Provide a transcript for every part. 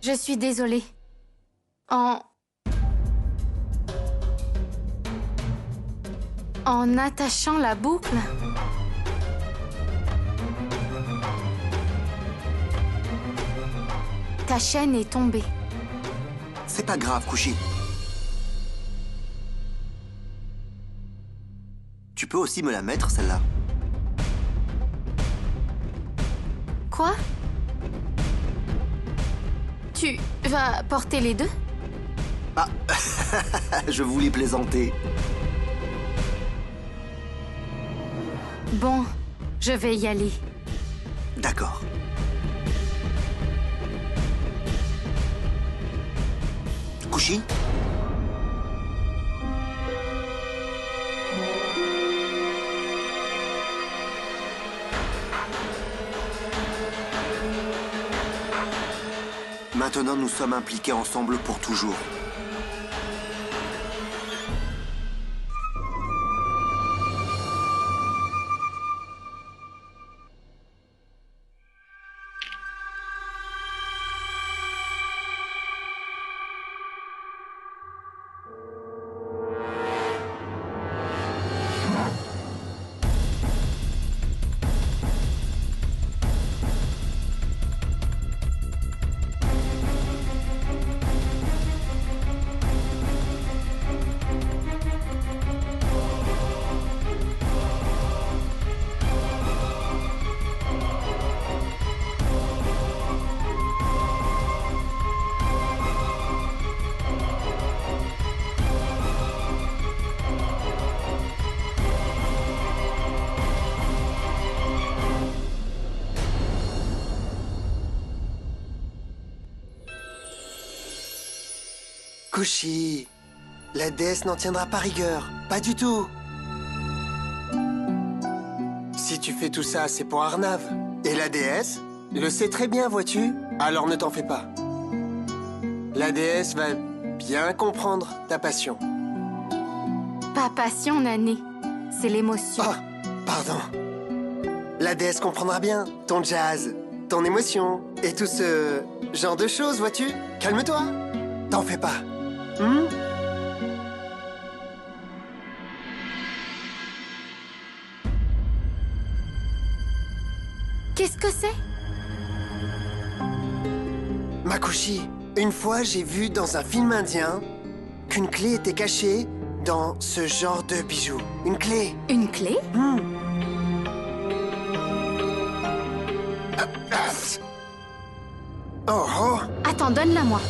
Je suis désolée. En attachant la boucle, ta chaîne est tombée. C'est pas grave, Kushi. Tu peux aussi me la mettre, celle-là. Quoi? Tu vas porter les deux? Ah, je voulais plaisanter. Bon, je vais y aller. D'accord. Kushi? Maintenant, nous sommes impliqués ensemble pour toujours. Kushi, la déesse n'en tiendra pas rigueur, pas du tout. Si tu fais tout ça, c'est pour Arnav. Et la déesse le sait très bien, vois-tu? Alors ne t'en fais pas. La déesse va bien comprendre ta passion. Pas passion, Nané. C'est l'émotion. Oh, pardon. La déesse comprendra bien ton jazz, ton émotion et tout ce genre de choses, vois-tu? Calme-toi. T'en fais pas. Qu'est-ce que c'est? Makushi, une fois j'ai vu dans un film indien qu'une clé était cachée dans ce genre de bijoux. Une clé. Une clé? Oh oh. Attends, donne-la-moi.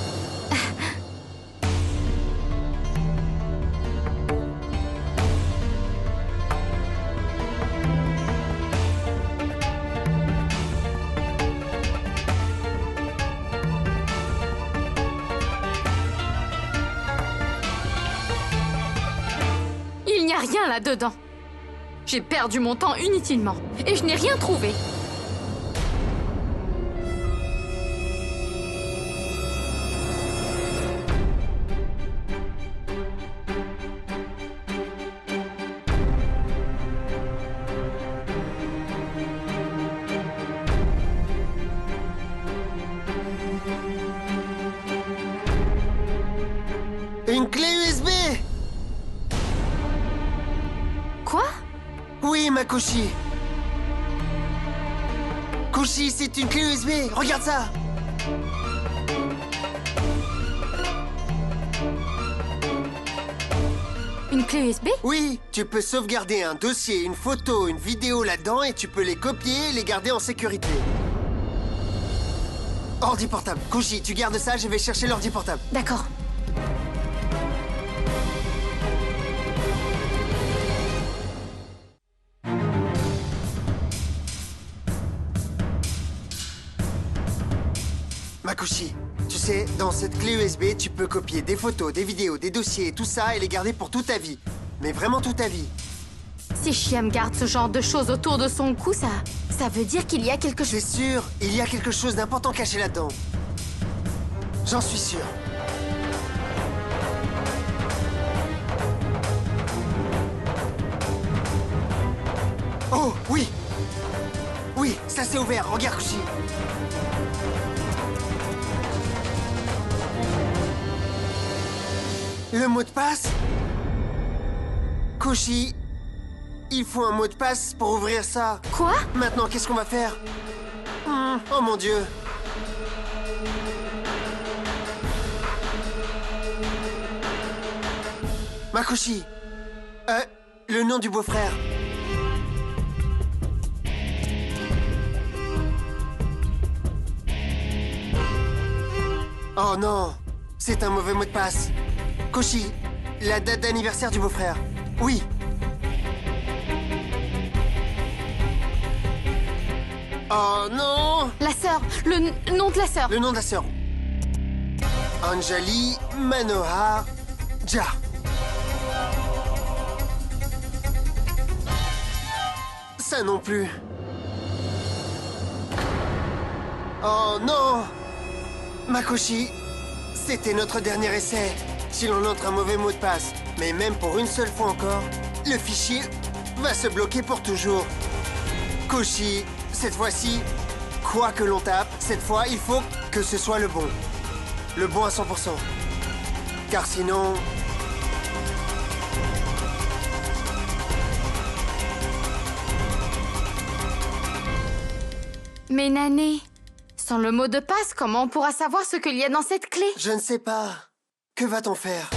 Il n'y a rien là-dedans. J'ai perdu mon temps inutilement et je n'ai rien trouvé. Une clé USB. Quoi? Oui, Makushi. Kushi, c'est une clé USB. Regarde ça. Une clé USB? Oui, tu peux sauvegarder un dossier, une photo, une vidéo là-dedans et tu peux les copier et les garder en sécurité. Ordi portable. Kushi, tu gardes ça, je vais chercher l'ordi portable. D'accord. Makushi, tu sais, dans cette clé USB, tu peux copier des photos, des vidéos, des dossiers et tout ça et les garder pour toute ta vie. Mais vraiment toute ta vie. Si Chiam garde ce genre de choses autour de son cou, ça veut dire qu'il y a quelque chose... C'est sûr, il y a quelque chose d'important caché là-dedans. J'en suis sûr. Oh, oui! Oui, ça s'est ouvert, regarde, Kushi. Le mot de passe? Kushi, il faut un mot de passe pour ouvrir ça. Quoi? Maintenant, qu'est-ce qu'on va faire? Oh mon Dieu! Makushi, le nom du beau-frère. Oh non, c'est un mauvais mot de passe. Koshi, la date d'anniversaire du beau-frère. Oui. Oh non! La sœur, le nom de la sœur. Le nom de la sœur. Anjali Manohar Jha. Ça non plus. Oh non! Makoshi, c'était notre dernier essai. Si l'on entre un mauvais mot de passe, mais même pour une seule fois encore, le fichier va se bloquer pour toujours. Koshi, cette fois-ci, quoi que l'on tape, cette fois, il faut que ce soit le bon. Le bon à 100%. Car sinon... Mais Nané, sans le mot de passe, comment on pourra savoir ce qu'il y a dans cette clé? Je ne sais pas. Que va-t-on faire?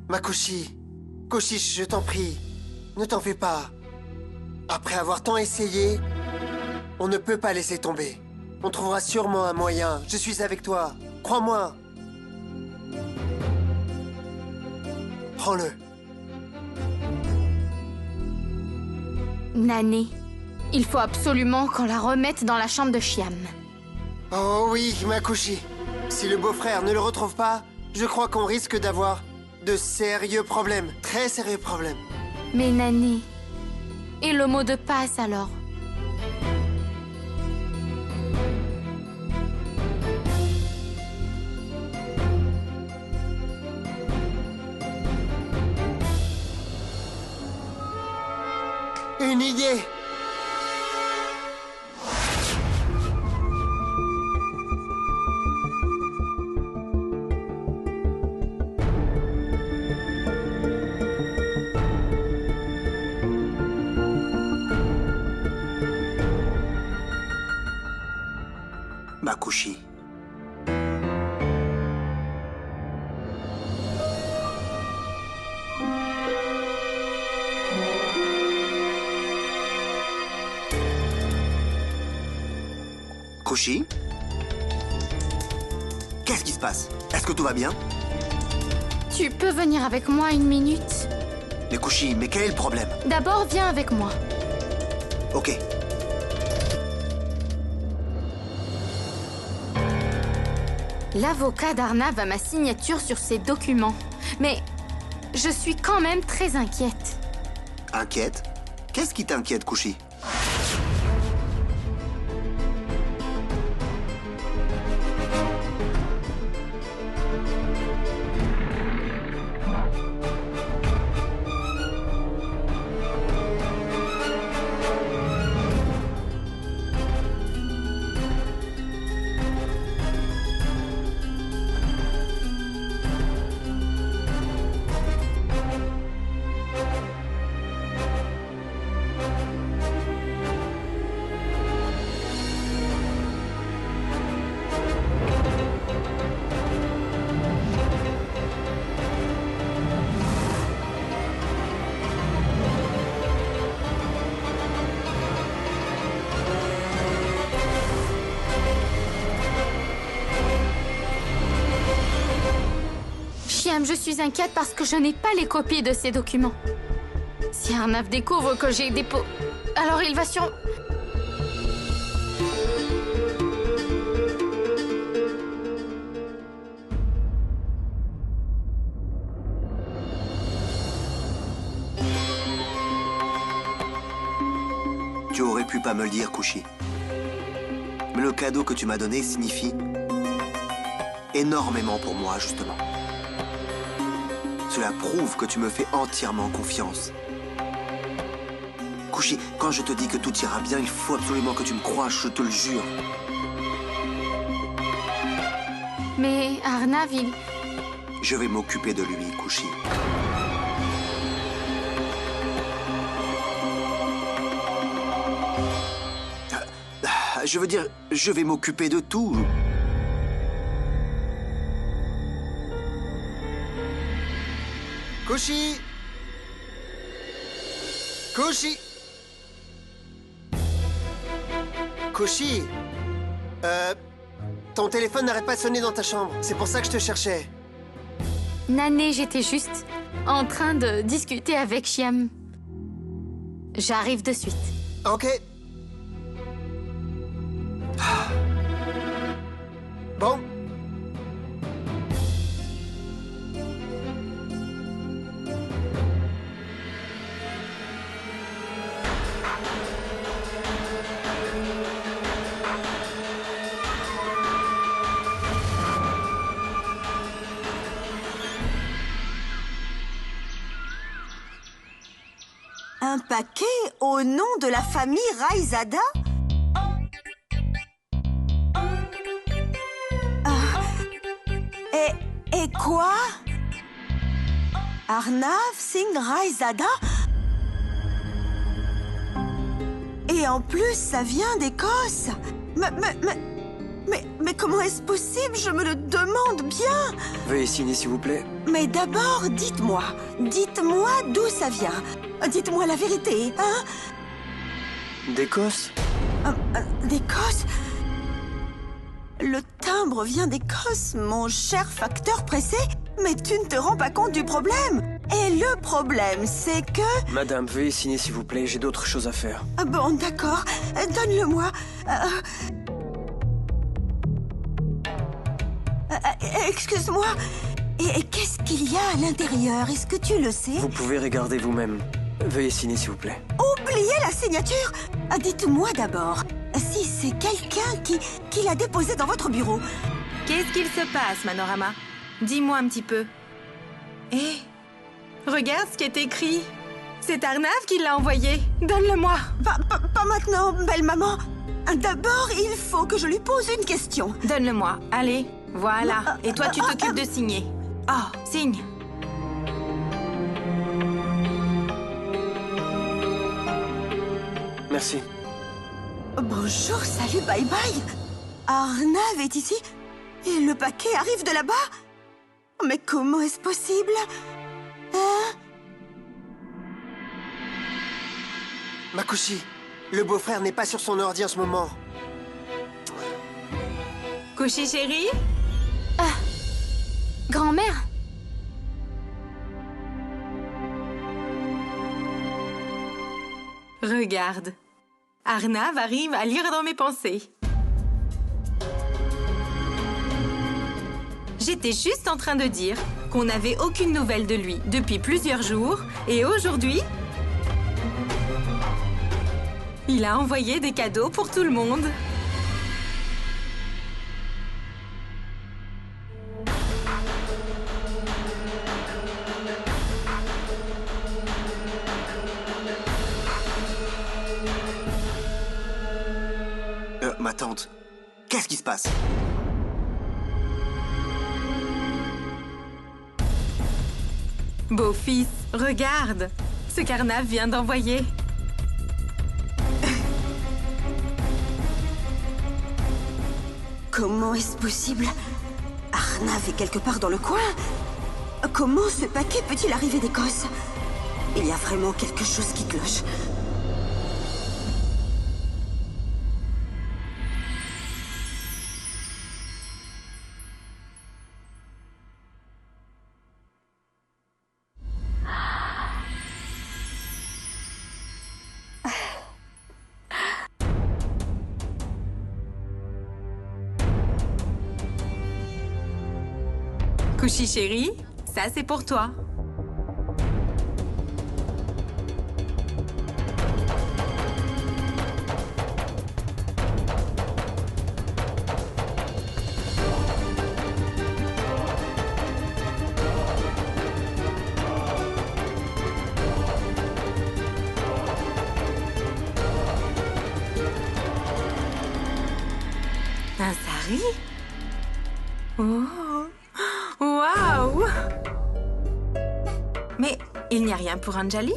Makushi, Koshi, je t'en prie, ne t'en fais pas. Après avoir tant essayé, on ne peut pas laisser tomber. On trouvera sûrement un moyen. Je suis avec toi. Crois-moi. Prends-le. Nané, il faut absolument qu'on la remette dans la chambre de Chiam. Oh oui, Makushi. Si le beau-frère ne le retrouve pas, je crois qu'on risque d'avoir de sérieux problèmes. Très sérieux problèmes. Mais Nané, et le mot de passe alors? Une idée! Makushi. Kushi? Qu'est-ce qui se passe? Est-ce que tout va bien? Tu peux venir avec moi une minute? Mais Kushi, mais quel est le problème? D'abord, viens avec moi. Ok. L'avocat d'Arnav a ma signature sur ces documents. Mais je suis quand même très inquiète. Inquiète? Qu'est-ce qui t'inquiète, Kushi? je suis inquiète parce que je n'ai pas les copies de ces documents. Si Arnav découvre que j'ai alors il va sur... Tu aurais pu pas me le dire, Kushi. Mais le cadeau que tu m'as donné signifie énormément pour moi, justement. Cela prouve que tu me fais entièrement confiance. Kushi, quand je te dis que tout ira bien, il faut absolument que tu me croies, je te le jure. Mais Arnav, il... Je vais m'occuper de lui, Kushi. Je veux dire, je vais m'occuper de tout. Kushi! Kushi! Kushi! Ton téléphone n'arrête pas de sonner dans ta chambre. C'est pour ça que je te cherchais. Nané, j'étais juste en train de discuter avec Chiam. J'arrive de suite. Ok. Bon. Un paquet au nom de la famille Raizada? Et quoi? Arnav Singh Raizada? Et en plus, ça vient d'Écosse. Mais comment est-ce possible? Je me le demande bien. Veuillez signer, s'il vous plaît. Mais d'abord, dites-moi d'où ça vient. Dites-moi la vérité, hein? D'Écosse? D'Écosse? Le timbre vient d'Écosse, mon cher facteur pressé. Mais tu ne te rends pas compte du problème. Et le problème, c'est que... Madame, veuillez signer, s'il vous plaît. J'ai d'autres choses à faire. Bon, d'accord. Donne-le-moi. Excuse-moi. Et qu'est-ce qu'il y a à l'intérieur? Est-ce que tu le sais? Vous pouvez regarder vous-même. Veuillez signer, s'il vous plaît. Oubliez la signature. Dites-moi d'abord, si c'est quelqu'un qui l'a déposé dans votre bureau. Qu'est-ce qu'il se passe, Manorama? Dis-moi un petit peu. Hé, regarde ce qui est écrit. C'est Arnav qui l'a envoyé. Donne-le-moi. Pas maintenant, belle maman. D'abord, il faut que je lui pose une question. Donne-le-moi. Allez, voilà. Et toi, tu t'occupes de signer. Oh, signe. Merci. Bonjour, salut, bye bye. Arnav est ici et le paquet arrive de là-bas. Mais comment est-ce possible? Hein? Makushi, le beau-frère n'est pas sur son ordi en ce moment. Kushi chérie? Grand-mère? Regarde. Arnav arrive à lire dans mes pensées. J'étais juste en train de dire qu'on n'avait aucune nouvelle de lui depuis plusieurs jours et aujourd'hui, il a envoyé des cadeaux pour tout le monde. Ma tante, qu'est-ce qui se passe? Beau-fils, regarde ce qu'Arnav vient d'envoyer. Comment est-ce possible? Arnav est quelque part dans le coin. Comment ce paquet peut-il arriver d'Écosse? Il y a vraiment quelque chose qui cloche. Kushi chérie, ça c'est pour toi. Un sari? Oh! Waouh! Mais il n'y a rien pour Anjali?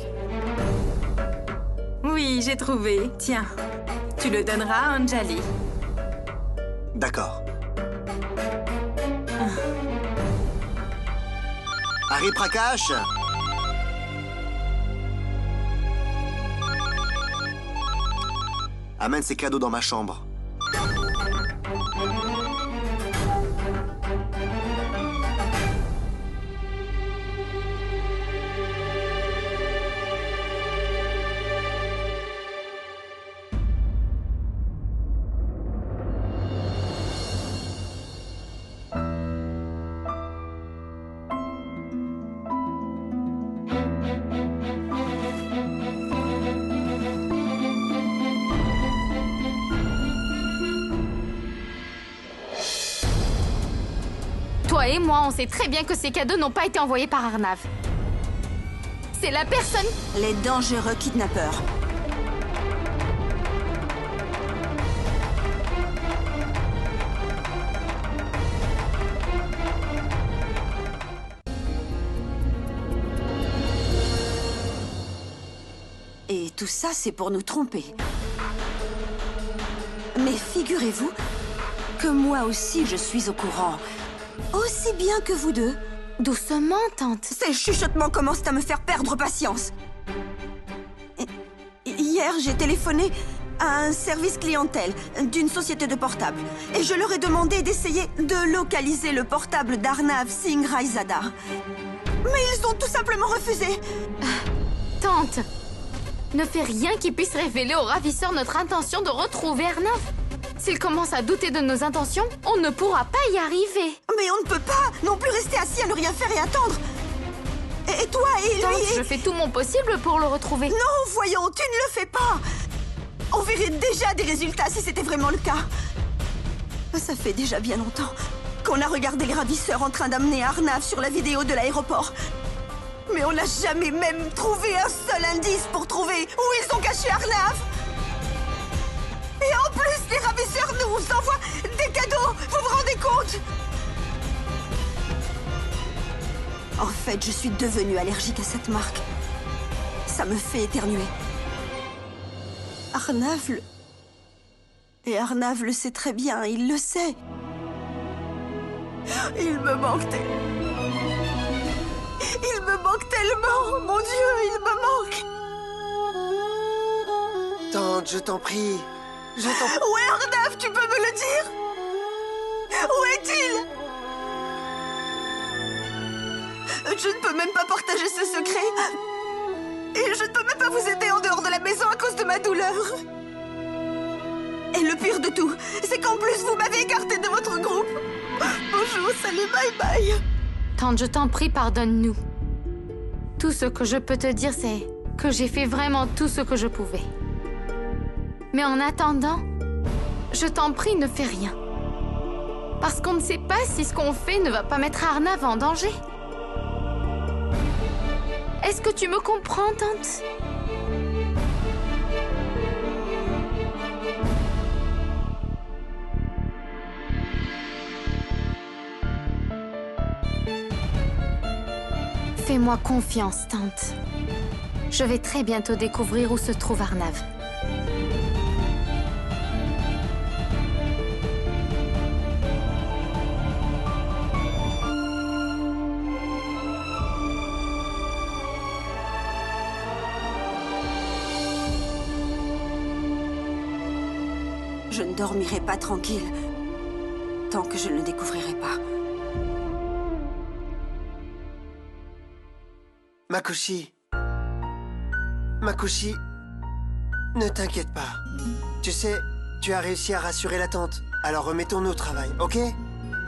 Oui, j'ai trouvé. Tiens, tu le donneras à Anjali. D'accord. Harry Prakash! Amène ces cadeaux dans ma chambre. Toi et moi, on sait très bien que ces cadeaux n'ont pas été envoyés par Arnav. C'est la personne... Les dangereux kidnappeurs. Et tout ça, c'est pour nous tromper. Mais figurez-vous que moi aussi, je suis au courant. Aussi bien que vous deux. Doucement, tante. Ces chuchotements commencent à me faire perdre patience. Hier, j'ai téléphoné à un service clientèle d'une société de portables. Et je leur ai demandé d'essayer de localiser le portable d'Arnav Singh Raizada. Mais ils ont tout simplement refusé. Tante, ne fais rien qui puisse révéler au ravisseur notre intention de retrouver Arnav. S'il commence à douter de nos intentions, on ne pourra pas y arriver. Mais on ne peut pas non plus rester assis à ne rien faire et attendre. Et toi et Tante, lui... je fais tout mon possible pour le retrouver. Non, voyons, tu ne le fais pas. On verrait déjà des résultats si c'était vraiment le cas. Ça fait déjà bien longtemps qu'on a regardé les ravisseurs en train d'amener Arnav sur la vidéo de l'aéroport. Mais on n'a jamais même trouvé un seul indice pour trouver où ils ont caché Arnav. Et en plus, les ravisseurs nous envoient des cadeaux. Vous vous rendez compte? En fait, je suis devenue allergique à cette marque. Ça me fait éternuer. Arnav le... Et Arnav le sait très bien, il le sait. Il me manque tellement. Il me manque tellement. Mon Dieu, il me manque. Tante, je t'en prie. Je t'en prie. Où est Arnav? Tu peux me le dire? Où est-il? Je ne peux même pas partager ce secret. Et je ne peux même pas vous aider en dehors de la maison à cause de ma douleur. Et le pire de tout, c'est qu'en plus vous m'avez écarté de votre groupe. Bonjour, salut, bye bye. Tante, je t'en prie, pardonne-nous. Tout ce que je peux te dire, c'est que j'ai fait vraiment tout ce que je pouvais. Mais en attendant, je t'en prie, ne fais rien. Parce qu'on ne sait pas si ce qu'on fait ne va pas mettre Arnav en danger. Est-ce que tu me comprends, tante? Fais-moi confiance, tante. Je vais très bientôt découvrir où se trouve Arnav. Je ne dormirai pas tranquille tant que je ne le découvrirai pas. Makoshi. Makoshi, ne t'inquiète pas. Tu sais, tu as réussi à rassurer la tante. Alors remettons-nous au travail, ok?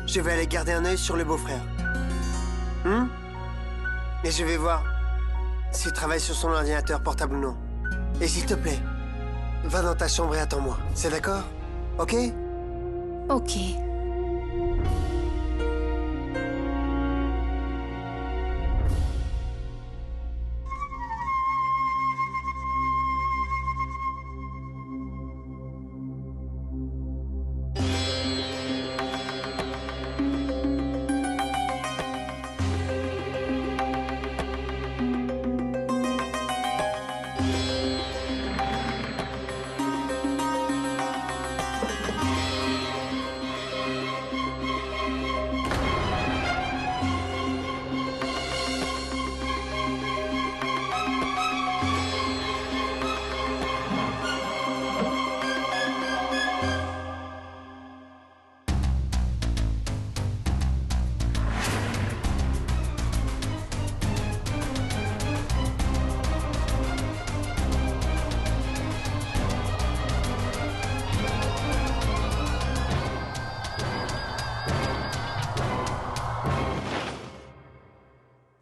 Je vais aller garder un œil sur le beau-frère. Et je vais voir s'il travaille sur son ordinateur portable ou non. Et s'il te plaît, va dans ta chambre et attends-moi. C'est d'accord? Ok? Ok.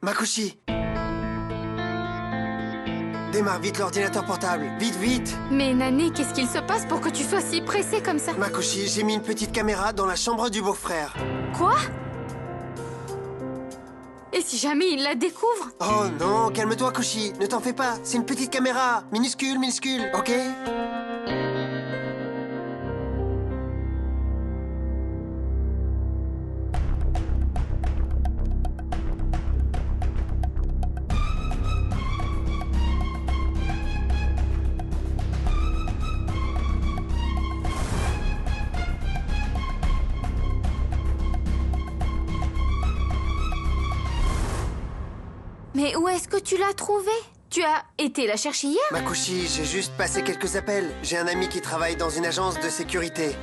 Makoshi! Démarre vite l'ordinateur portable. Vite, vite! Mais Nani, qu'est-ce qu'il se passe pour que tu sois si pressé comme ça? Makoshi, j'ai mis une petite caméra dans la chambre du beau-frère. Quoi? Et si jamais il la découvre? Oh non, calme-toi, Koshi. Ne t'en fais pas. C'est une petite caméra. Minuscule, minuscule, ok? Mais où est-ce que tu l'as trouvée? Tu as été la chercher hier? Makoshi, j'ai juste passé quelques appels. J'ai un ami qui travaille dans une agence de sécurité.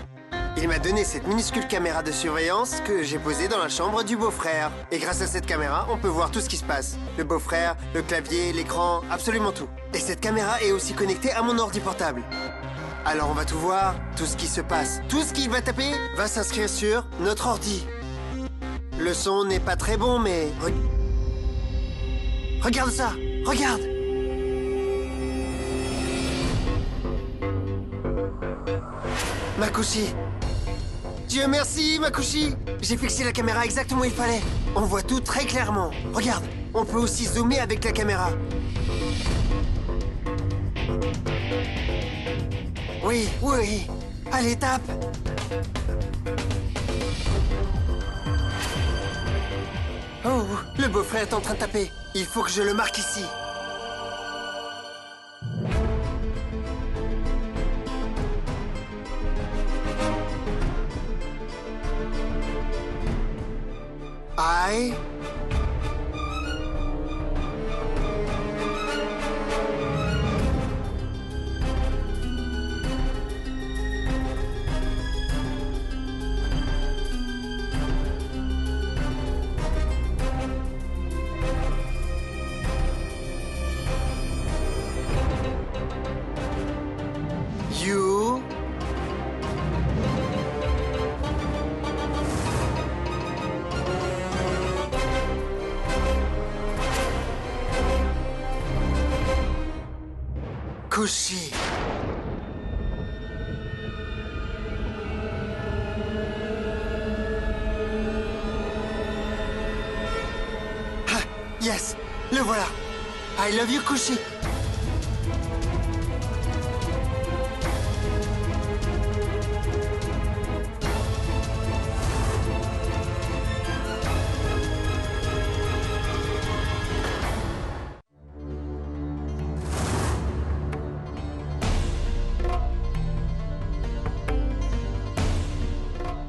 Il m'a donné cette minuscule caméra de surveillance que j'ai posée dans la chambre du beau-frère. Et grâce à cette caméra, on peut voir tout ce qui se passe. Le beau-frère, le clavier, l'écran, absolument tout. Et cette caméra est aussi connectée à mon ordi portable. Alors on va tout voir, tout ce qui se passe. Tout ce qu'il va taper va s'inscrire sur notre ordi. Le son n'est pas très bon, mais... Regarde ça! Regarde! Makoshi! Dieu merci, Makoshi! J'ai fixé la caméra exactement où il fallait. On voit tout très clairement. Regarde, on peut aussi zoomer avec la caméra. Oui, oui. Allez, tape! Oh, le beau-frère est en train de taper. Il faut que je le marque ici. I... You... Koshi. Ah, yes, le voilà. I love you, Koshi.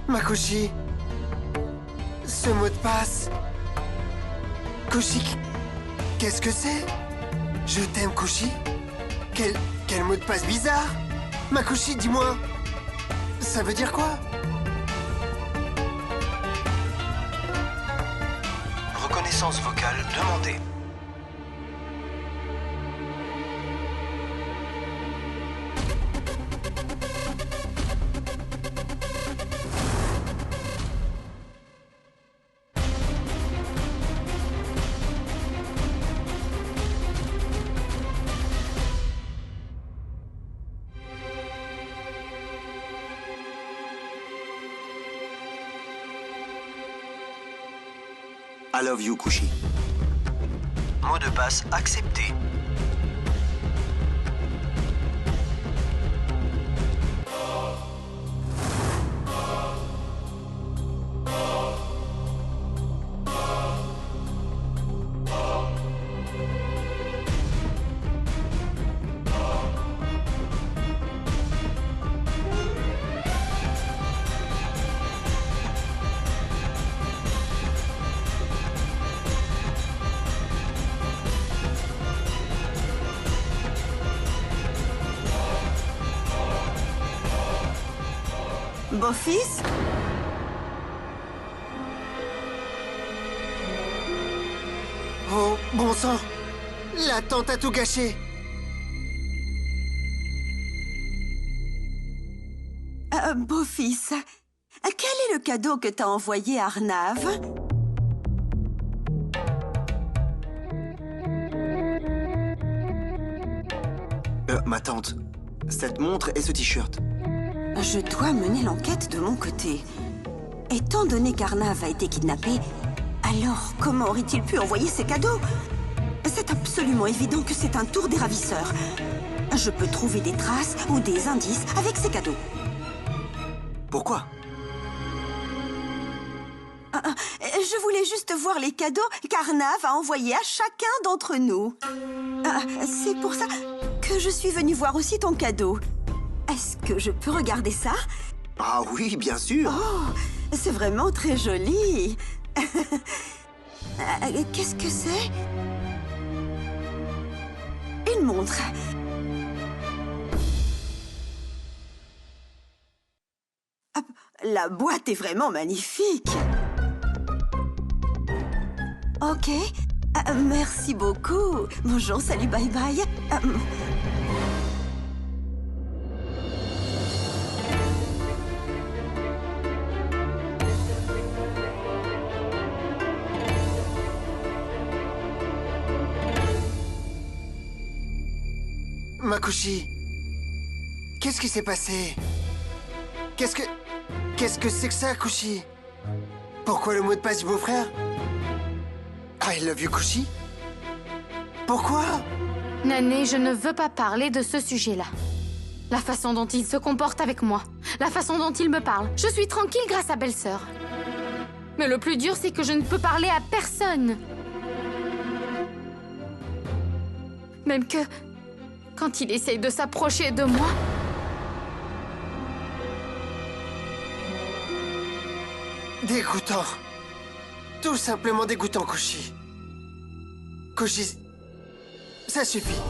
Makoshi, ce mot de passe... Koshi, qu'est-ce que c'est? Je t'aime, Koshi. Quel mot de passe bizarre. Makoshi, dis-moi, ça veut dire quoi? Reconnaissance vocale demandée. I love you, Kushi. Mot de passe accepté. Beau-fils? Oh, bon sang! La tante a tout gâché! Beau-fils, quel est le cadeau que t'as envoyé à Arnav? Ma tante, cette montre et ce t-shirt. Je dois mener l'enquête de mon côté. Étant donné qu'Arnav a été kidnappé, alors comment aurait-il pu envoyer ces cadeaux? C'est absolument évident que c'est un tour des ravisseurs. Je peux trouver des traces ou des indices avec ces cadeaux. Pourquoi? Je voulais juste voir les cadeaux qu'Arnav a envoyés à chacun d'entre nous. C'est pour ça que je suis venue voir aussi ton cadeau. Est-ce que je peux regarder ça? Ah oui, bien sûr. Oh, c'est vraiment très joli. Qu'est-ce que c'est? Une montre. La boîte est vraiment magnifique. Ok. Merci beaucoup. Bonjour, salut, bye bye. Makushi, qu'est-ce qui s'est passé? Qu'est-ce que c'est que ça, Kushi? Pourquoi le mot de passe du beau-frère? I love you, Kushi? Pourquoi? Nané, je ne veux pas parler de ce sujet-là. La façon dont il se comporte avec moi, la façon dont il me parle. Je suis tranquille grâce à belle-sœur. Mais le plus dur, c'est que je ne peux parler à personne. Même que... quand il essaye de s'approcher de moi... Dégoûtant. Tout simplement dégoûtant, Kushi. Kushi, ça suffit.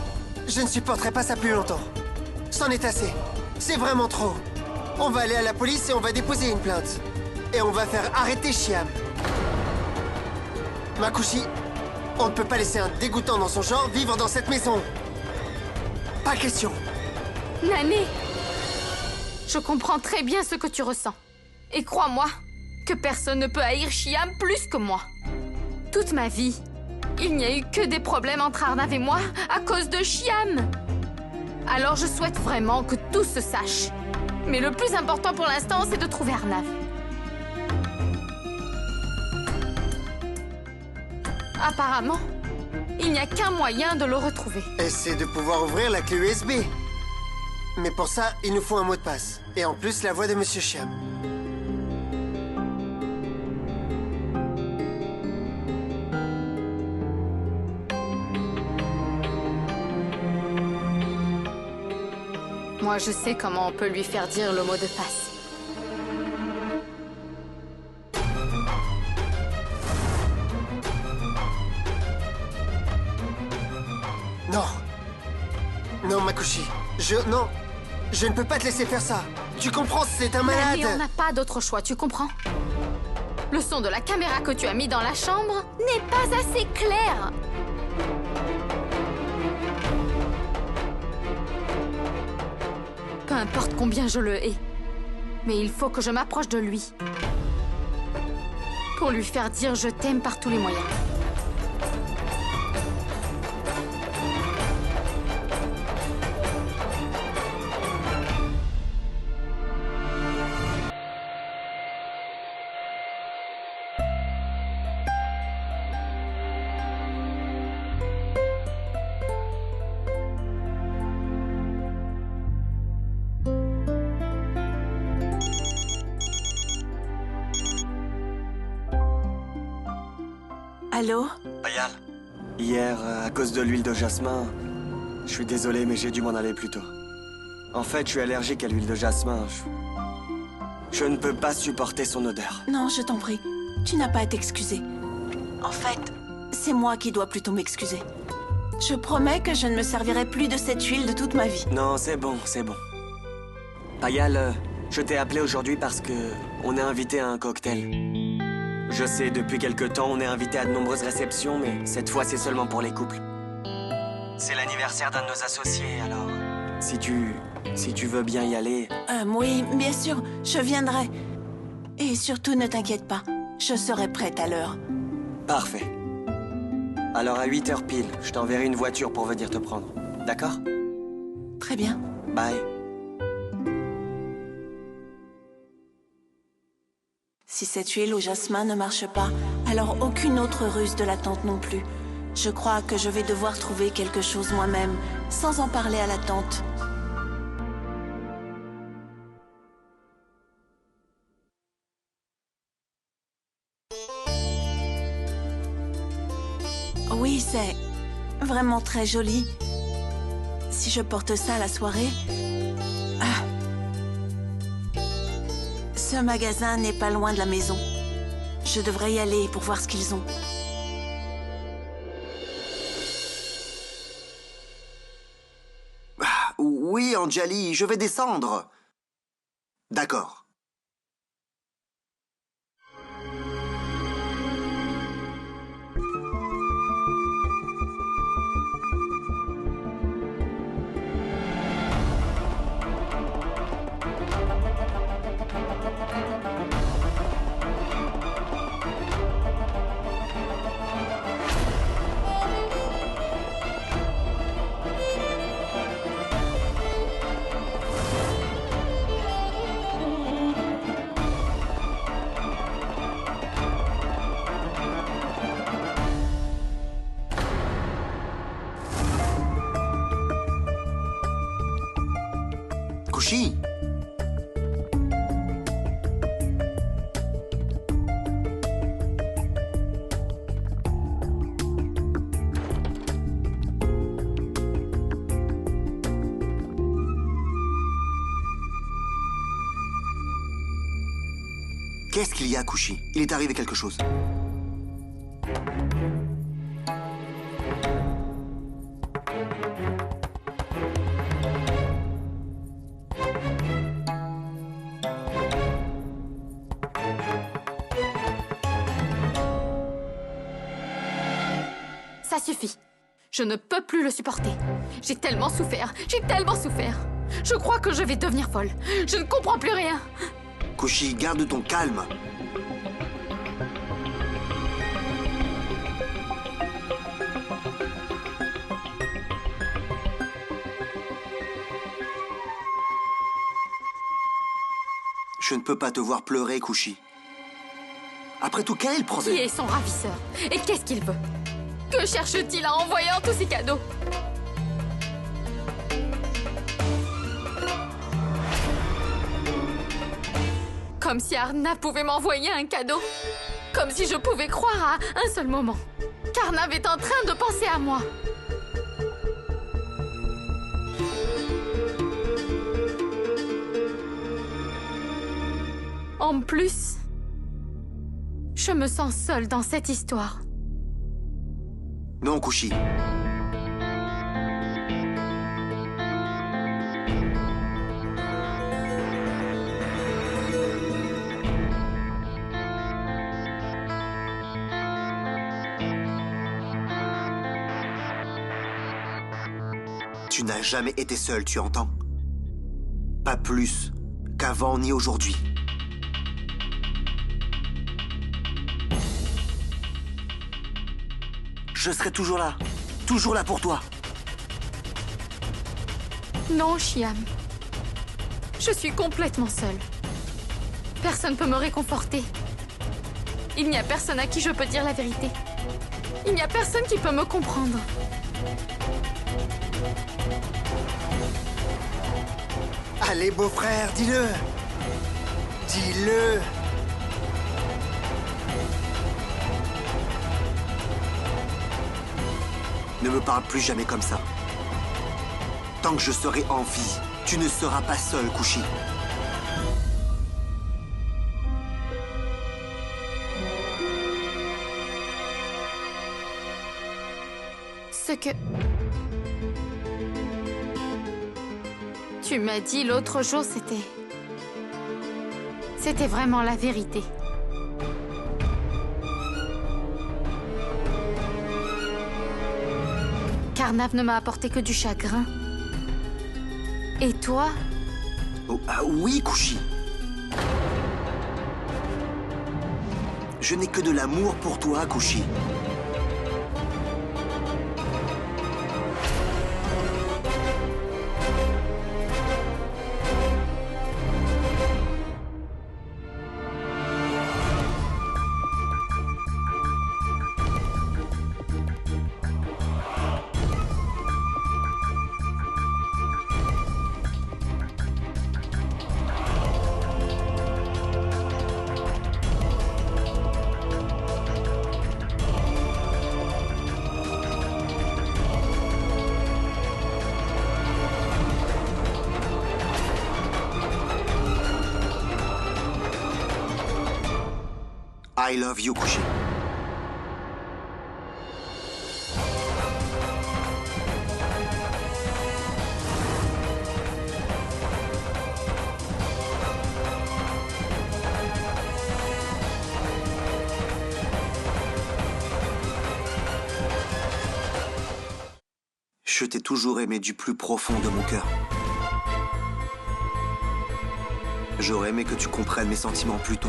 Je ne supporterai pas ça plus longtemps. C'en est assez. C'est vraiment trop. On va aller à la police et on va déposer une plainte. Et on va faire arrêter Shiam. Makushi, on ne peut pas laisser un dégoûtant dans son genre vivre dans cette maison. Pas question. Nané, je comprends très bien ce que tu ressens. Et crois-moi, que personne ne peut haïr Shiam plus que moi. Toute ma vie, il n'y a eu que des problèmes entre Arnav et moi à cause de Shiam. Alors je souhaite vraiment que tout se sache. Mais le plus important pour l'instant, c'est de trouver Arnav. Apparemment, il n'y a qu'un moyen de le retrouver. Et c'est de pouvoir ouvrir la clé USB. Mais pour ça, il nous faut un mot de passe. Et en plus, la voix de Monsieur Shiam. Moi, je sais comment on peut lui faire dire le mot de passe. Non. Non, Makushi. Non. Je ne peux pas te laisser faire ça. Tu comprends, c'est un malade. Mais on n'a pas d'autre choix, tu comprends? Le son de la caméra que tu as mis dans la chambre n'est pas assez clair. Peu importe combien je le hais, mais il faut que je m'approche de lui pour lui faire dire je t'aime par tous les moyens. Allô? Payal, Hier, à cause de l'huile de jasmin, je suis désolé, mais j'ai dû m'en aller plus tôt. En fait, je suis allergique à l'huile de jasmin. Je ne peux pas supporter son odeur. Non, je t'en prie. Tu n'as pas à t'excuser. En fait, c'est moi qui dois plutôt m'excuser. Je promets que je ne me servirai plus de cette huile de toute ma vie. Non, c'est bon, c'est bon. Payal, je t'ai appelé aujourd'hui parce que on est invité à un cocktail. Je sais, depuis quelque temps, on est invité à de nombreuses réceptions, mais cette fois, c'est seulement pour les couples. C'est l'anniversaire d'un de nos associés, alors... Si tu veux bien y aller... Oui, bien sûr, je viendrai. Et surtout, ne t'inquiète pas, je serai prête à l'heure. Parfait. Alors à 8h pile, je t'enverrai une voiture pour venir te prendre. D'accord? Très bien. Bye. Si cette huile au jasmin ne marche pas, alors aucune autre ruse de la tante non plus. Je crois que je vais devoir trouver quelque chose moi-même, sans en parler à la tante. Oui, c'est vraiment très joli. Si je porte ça à la soirée... Ah. Ce magasin n'est pas loin de la maison. Je devrais y aller pour voir ce qu'ils ont. Oui, Anjali, je vais descendre. D'accord. Kushi. Qu'est-ce qu'il y a, Kushi? Il est arrivé quelque chose. Ça suffit. Je ne peux plus le supporter. J'ai tellement souffert. J'ai tellement souffert. Je crois que je vais devenir folle. Je ne comprends plus rien. Kushi, garde ton calme. Je ne peux pas te voir pleurer, Kushi. Après tout, quel est le Qui problème? est son ravisseur? Et qu'est-ce qu'il veut? Que cherche-t-il en envoyant tous ces cadeaux? Comme si Arnav pouvait m'envoyer un cadeau. Comme si je pouvais croire à un seul moment qu'Arnav est en train de penser à moi. En plus, je me sens seule dans cette histoire. Non, Kushi. Tu n'as jamais été seul, tu entends? Pas plus qu'avant ni aujourd'hui. Je serai toujours là pour toi. Non, Shyam. Je suis complètement seule. Personne ne peut me réconforter. Il n'y a personne à qui je peux dire la vérité. Il n'y a personne qui peut me comprendre. Allez, beau-frère, dis-le. Dis-le. Ne me parle plus jamais comme ça. Tant que je serai en vie, tu ne seras pas seul, Kushi. Ce que tu m'as dit l'autre jour, c'était vraiment la vérité. Karnav ne m'a apporté que du chagrin. Et toi? Oh, ah oui, Kushi. Je n'ai que de l'amour pour toi, Kushi. I love you, Kushi. Je t'ai toujours aimé du plus profond de mon cœur. J'aurais aimé que tu comprennes mes sentiments plus tôt.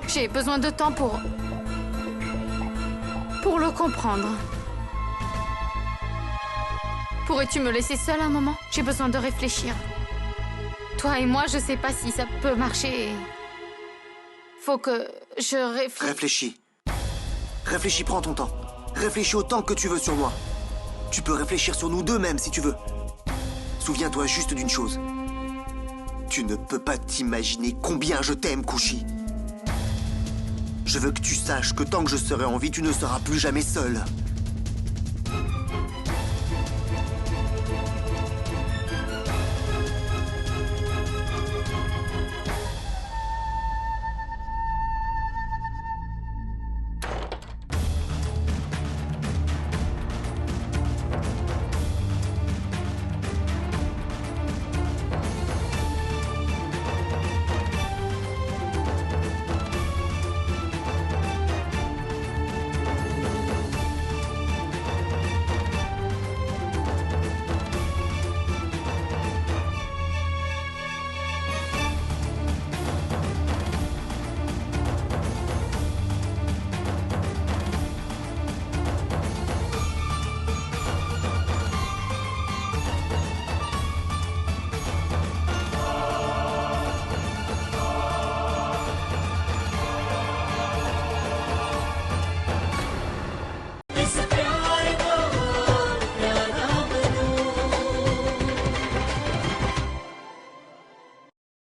J'ai besoin de temps pour le comprendre. Pourrais-tu me laisser seule un moment? J'ai besoin de réfléchir. Toi et moi, je sais pas si ça peut marcher. Faut que je réfléchisse. Réfléchis. Réfléchis, prends ton temps. Réfléchis autant que tu veux sur moi. Tu peux réfléchir sur nous deux même si tu veux. Souviens-toi juste d'une chose. Tu ne peux pas t'imaginer combien je t'aime, Kushi. Je veux que tu saches que tant que je serai en vie, tu ne seras plus jamais seul.